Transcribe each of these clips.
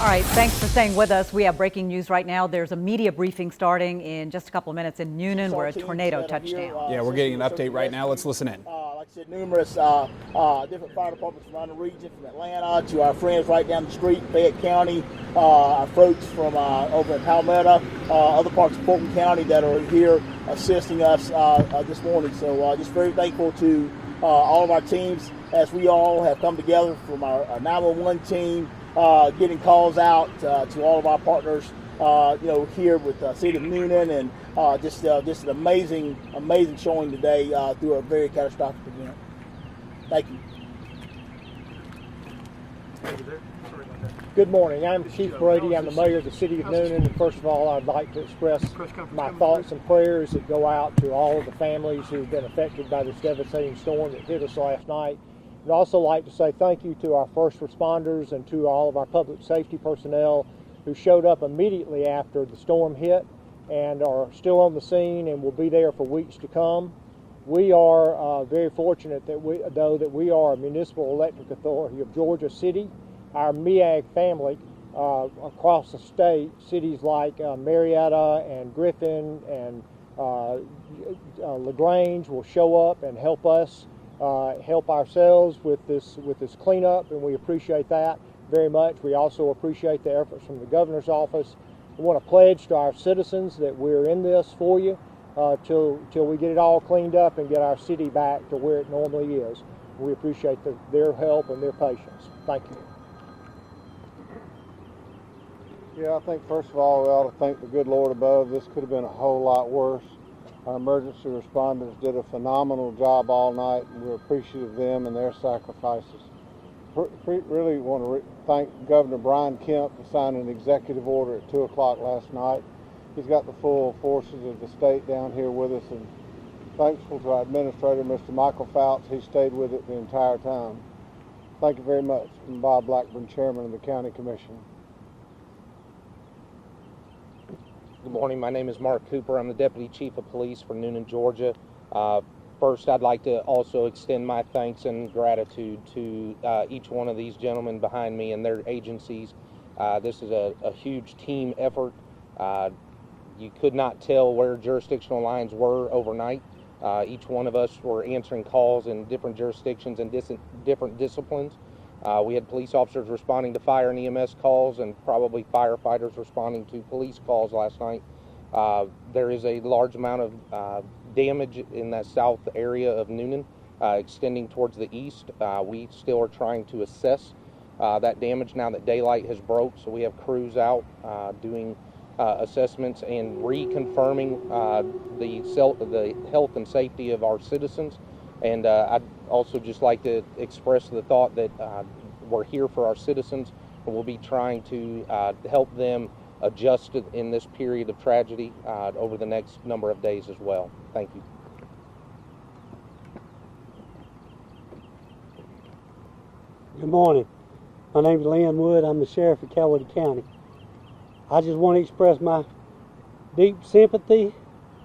All right, thanks for staying with us. We have breaking news right now. There's a media briefing starting in just a couple of minutes in Noonan where a tornado touched down. Yeah, we're getting an update right now. Let's listen in. Like I said, numerous different fire departments around the region, from Atlanta to our friends right down the street, Coweta County, our folks from over in Coweta, other parts of Fulton County that are here assisting us this morning. So just very thankful to all of our teams as we all have come together from our 911 team, getting calls out to all of our partners, here with City of Noonan, and just an amazing showing today through a very catastrophic event. Thank you. Good morning. I'm Chief Brady. I'm the mayor of the City of Noonan. And first of all, I'd like to express my thoughts and prayers that go out to all of the families who've been affected by this devastating storm that hit us last night. I'd also like to say thank you to our first responders and to all of our public safety personnel who showed up immediately after the storm hit and are still on the scene and will be there for weeks to come. We are very fortunate that we are a municipal electric authority of Georgia City. Our MEAG family across the state, cities like Marietta and Griffin and LaGrange will show up and help us help ourselves with this cleanup, and we appreciate that very much. We also appreciate the efforts from the governor's office. We want to pledge to our citizens that we're in this for you till we get it all cleaned up and get our city back to where it normally is. We appreciate their help and their patience. Thank you. Yeah, I think first of all we ought to thank the good Lord above. This could have been a whole lot worse. Our emergency responders did a phenomenal job all night, and we're appreciative of them and their sacrifices. Really want to thank Governor Brian Kemp for signing an executive order at 2 o'clock last night. He's got the full forces of the state down here with us, and thankful to our administrator, Mr. Michael Fouts. He stayed with it the entire time. Thank you very much. I'm Bob Blackburn, Chairman of the County Commission. Good morning. My name is Mark Cooper. I'm the Deputy Chief of Police for Noonan, Georgia. First, I'd like to also extend my thanks and gratitude to each one of these gentlemen behind me and their agencies. This is a huge team effort. You could not tell where jurisdictional lines were overnight. Each one of us were answering calls in different jurisdictions and different disciplines. We had police officers responding to fire and EMS calls, and probably firefighters responding to police calls last night. There is a large amount of damage in that south area of Noonan, extending towards the east. We still are trying to assess that damage now that daylight has broke, so we have crews out doing assessments and reconfirming the health and safety of our citizens. And I'd also just like to express the thought that we're here for our citizens, and we'll be trying to help them adjust in this period of tragedy over the next number of days as well. Thank you. Good morning. My name is Lynn Wood. I'm the Sheriff of Coweta County. I just want to express my deep sympathy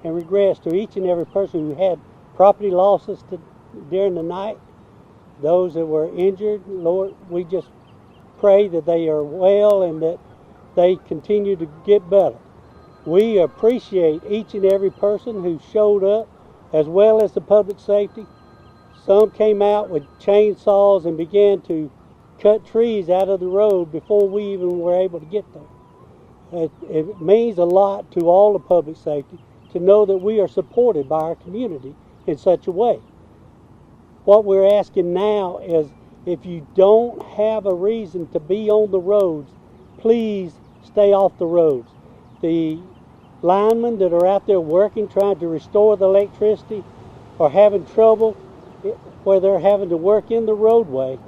and regrets to each and every person who had property losses during the night, those that were injured. Lord, we just pray that they are well and that they continue to get better. We appreciate each and every person who showed up, as well as the public safety. Some came out with chainsaws and began to cut trees out of the road before we even were able to get there. It means a lot to all the public safety to know that we are supported by our community in such a way. What we're asking now is, if you don't have a reason to be on the roads, please stay off the roads. The linemen that are out there working, trying to restore the electricity, are having trouble where they're having to work in the roadway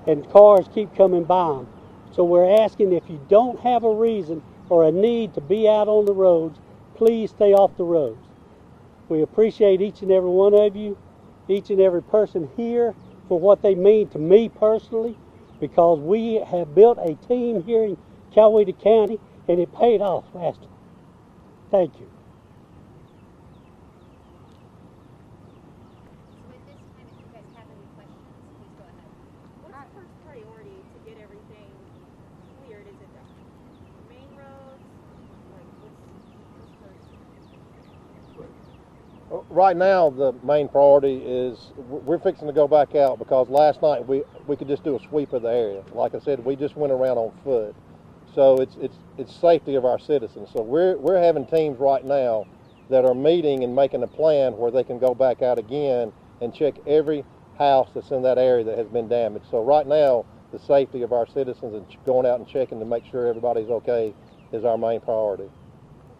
and cars keep coming by them. So we're asking, if you don't have a reason or a need to be out on the roads, please stay off the roads. We appreciate each and every one of you, each and every person here, for what they mean to me personally, because we have built a team here in Coweta County, and it paid off last time. Thank you. So at this time, if you guys have any questions, please go ahead. What's the first priority to get everything cleared? Is it the right now the main priority is we're fixing to go back out because last night we could just do a sweep of the area. Like I said, we just went around on foot. So it's safety of our citizens. So we're having teams right now that are meeting and making a plan where they can go back out again and check every house that's in that area that has been damaged. So right now, the safety of our citizens and going out and checking to make sure everybody's okay is our main priority.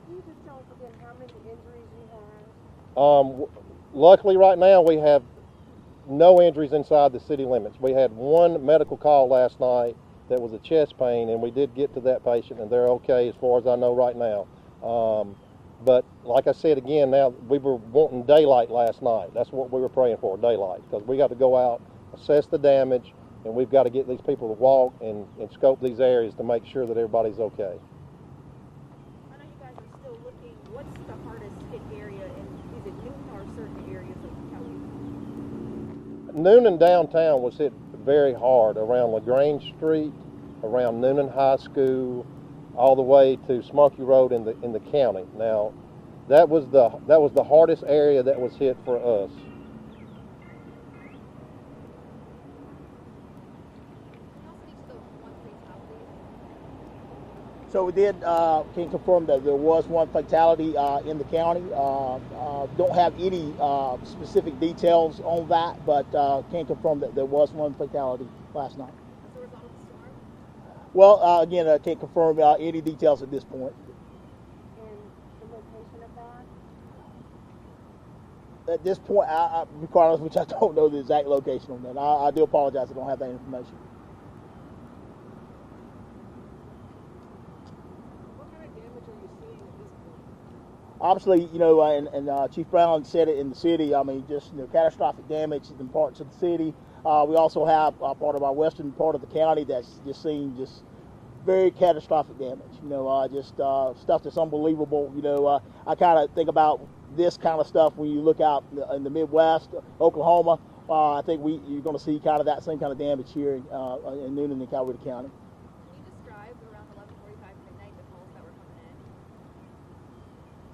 Can you just tell us again how many injuries you have? Luckily right now we have no injuries inside the city limits. We had one medical call last night that was a chest pain, and we did get to that patient, and they're okay as far as I know right now. But like I said again, now we were wanting daylight last night. That's what we were praying for, daylight, because we got to go out, assess the damage, and we've got to get these people to walk and scope these areas to make sure that everybody's okay. I know you guys are still looking. What's the hardest hit area, and is it Newton or certain areas of Coweta? Noonan downtown was hit very hard around LaGrange Street, around Noonan High School, all the way to Smoky Road in the county. Now, that was the hardest area that was hit for us. So we did can confirm that there was one fatality in the county. Don't have any specific details on that, but can confirm that there was one fatality last night. As a result of the storm? Well, again, I can't confirm any details at this point. And the location of that? At this point, I be quite honest with you, I don't know the exact location on that. I do apologize, I don't have that information. Obviously, you know, and Chief Brown said it in the city. I mean, just catastrophic damage in parts of the city. We also have part of our western part of the county that's just seen just very catastrophic damage. You know, just stuff that's unbelievable. You know, I kind of think about this kind of stuff when you look out in the Midwest, Oklahoma. I think you're going to see kind of that same kind of damage here in Noonan and Coweta County. Can you describe around 11:45 midnight the calls that were coming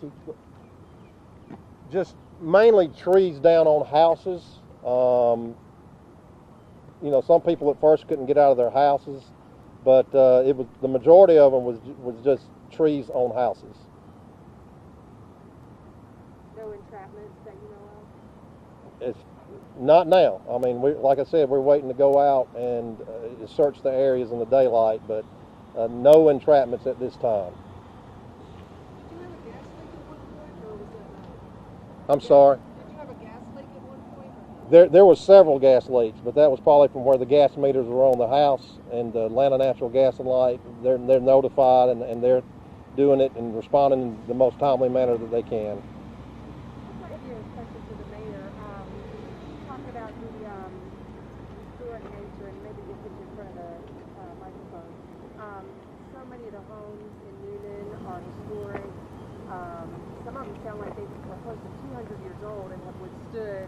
in? Just mainly trees down on houses. You know, some people at first couldn't get out of their houses, but it was the majority of them was just trees on houses. No entrapments that you know of? It's not now. I mean, like I said, we're waiting to go out and search the areas in the daylight, but no entrapments at this time. Did you have a gas leak at one point, or was that not? I'm sorry. Did you have a gas leak at one point? Or There was several gas leaks, but that was probably from where the gas meters were on the house, and Atlanta Natural Gas and Light, they're notified and they're doing it and responding in the most timely manner that they can. I'd like to give a question to the mayor. Talk about the historic nature, and maybe you put you in front of the microphone. So many of the homes in Noonan are historic. Some of them sound like they were close to 200 years old and have withstood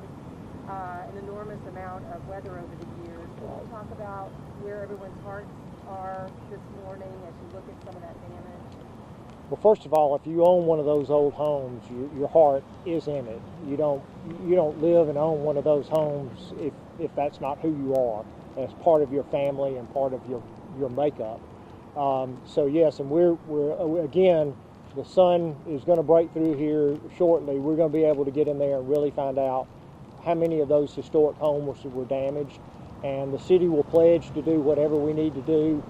an enormous amount of weather over the years. Can you talk about where everyone's hearts are this morning as you look at some of that damage? Well, first of all, if you own one of those old homes, your heart is in it. You don't live and own one of those homes if that's not who you are, as part of your family and part of your makeup. So yes, and we're again, the sun is going to break through here shortly. We're going to be able to get in there and really find out how many of those historic homes were damaged, and the city will pledge to do whatever we need to do,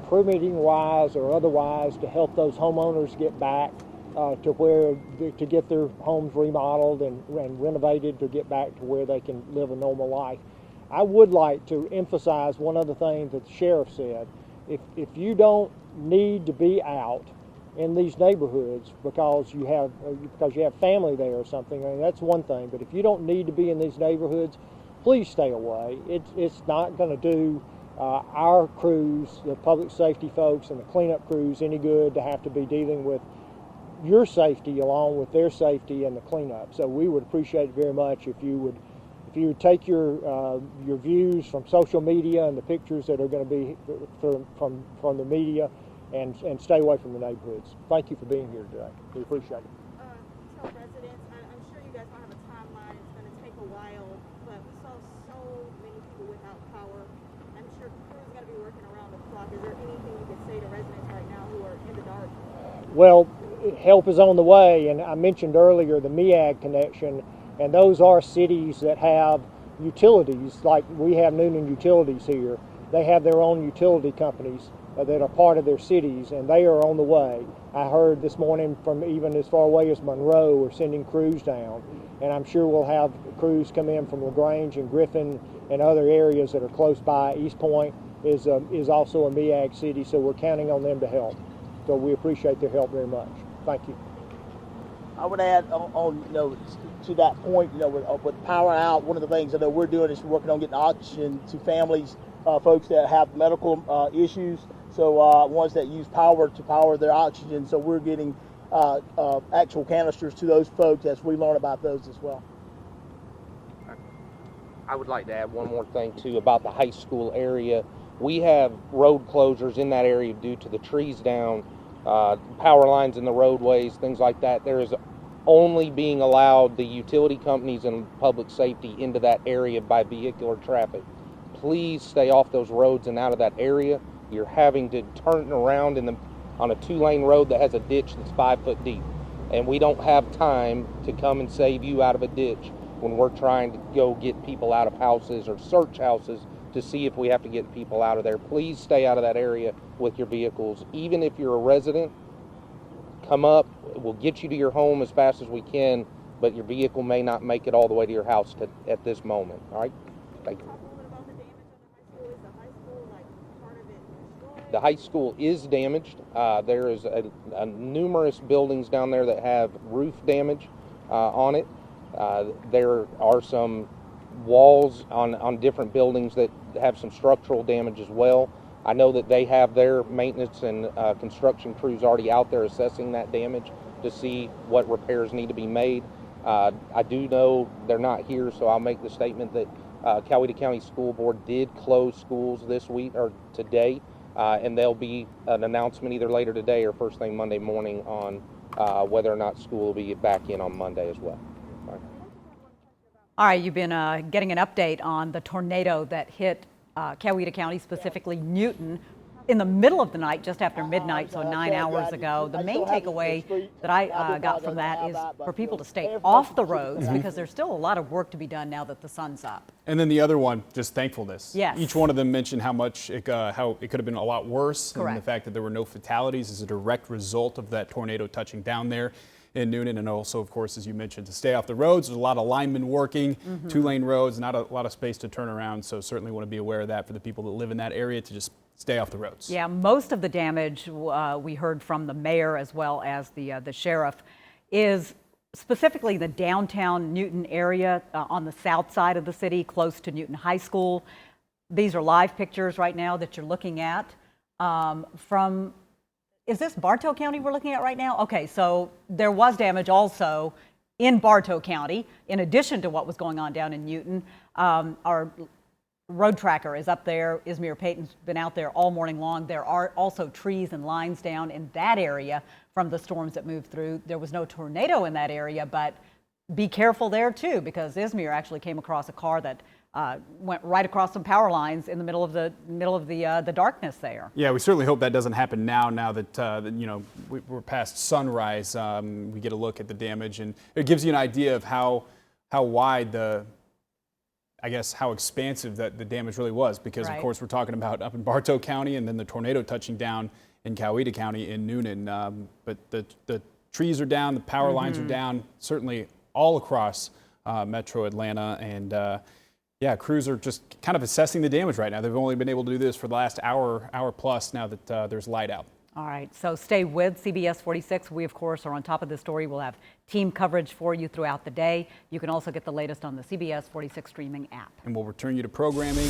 permitting wise or otherwise, to help those homeowners get back to get their homes remodeled and renovated to get back to where they can live a normal life. I would like to emphasize one other thing that the sheriff said. If you don't need to be out in these neighborhoods because you have family there or something, I mean, that's one thing. But if you don't need to be in these neighborhoods, please stay away. It's not going to do our crews, the public safety folks and the cleanup crews, any good to have to be dealing with your safety along with their safety and the cleanup. So we would appreciate it very much if you would take your views from social media and the pictures that are going to be from the media and stay away from the neighborhoods. Thank you for being here today. We appreciate it. Tell residents, I'm sure in the dark? Well, help is on the way, and I mentioned earlier the MEAG connection, and those are cities that have utilities, like we have Noonan Utilities here. They have their own utility companies that are part of their cities, and they are on the way. I heard this morning from even as far away as Monroe, we're sending crews down, and I'm sure we'll have crews come in from LaGrange and Griffin and other areas that are close by. East Point is also a MEAG city, so we're counting on them to help. So we appreciate their help very much. Thank you. I would add on to that point, with power out, one of the things I know we're doing is working on getting oxygen to families, folks that have medical issues. So ones that use power to power their oxygen. So we're getting actual canisters to those folks as we learn about those as well. I would like to add one more thing too about the high school area. We have road closures in that area due to the trees down, power lines in the roadways, things like that. There is only being allowed the utility companies and public safety into that area by vehicular traffic. Please stay off those roads and out of that area. You're having to turn around on a 2-lane road that has a ditch that's 5 foot deep. And we don't have time to come and save you out of a ditch when we're trying to go get people out of houses or search houses to see if we have to get people out of there. Please stay out of that area with your vehicles. Even if you're a resident, come up. We'll get you to your home as fast as we can, but your vehicle may not make it all the way to your house at this moment. All right? Thank you. Talk a little bit about the damage on the high school. Is the high school, like, part of it destroyed? The high school is damaged. There is a numerous buildings down there that have roof damage on it. There are some walls on different buildings that have some structural damage as well. I know that they have their maintenance and construction crews already out there assessing that damage to see what repairs need to be made. I do know they're not here, so I'll make the statement that Coweta County School Board did close schools this week or today, and there'll be an announcement either later today or first thing Monday morning on whether or not school will be back in on Monday as well. All right. All right, you've been getting an update on the tornado that hit Coweta County, specifically Newton, in the middle of the night, just after midnight, so 9 hours ago. The main takeaway that I got from that is for people to stay off the roads because there's still a lot of work to be done now that the sun's up. And then the other one, just thankfulness. Yes. Each one of them mentioned how it could have been a lot worse. Correct. And the fact that there were no fatalities is a direct result of that tornado touching down there in Noonan. And also, of course, as you mentioned, to stay off the roads. There's a lot of linemen working, 2-lane roads, not a lot of space to turn around. So certainly want to be aware of that for the people that live in that area, to just stay off the roads. Yeah, most of the damage we heard from the mayor as well as the sheriff is specifically the downtown Newton area on the south side of the city, close to Newton High School. These are live pictures right now that you're looking at from. Is this Bartow County we're looking at right now? Okay, so there was damage also in Bartow County, in addition to what was going on down in Newton. Our road tracker is up there. Izmir Payton's been out there all morning long. There are also trees and lines down in that area from the storms that moved through. There was no tornado in that area, but be careful there too, because Izmir actually came across a car that went right across some power lines in the middle of the darkness there. Yeah, we certainly hope that doesn't happen now that we're past sunrise. We get a look at the damage, and it gives you an idea of how wide how expansive that the damage really was, because Right. Of course we're talking about up in Bartow County and then the tornado touching down in Coweta County in Noonan. But the trees are down, the power lines are down, certainly all across metro Atlanta, and yeah, crews are just kind of assessing the damage right now. They've only been able to do this for the last hour plus now that there's light out. All right, so stay with CBS 46. We, of course, are on top of this story. We'll have team coverage for you throughout the day. You can also get the latest on the CBS 46 streaming app. And we'll return you to programming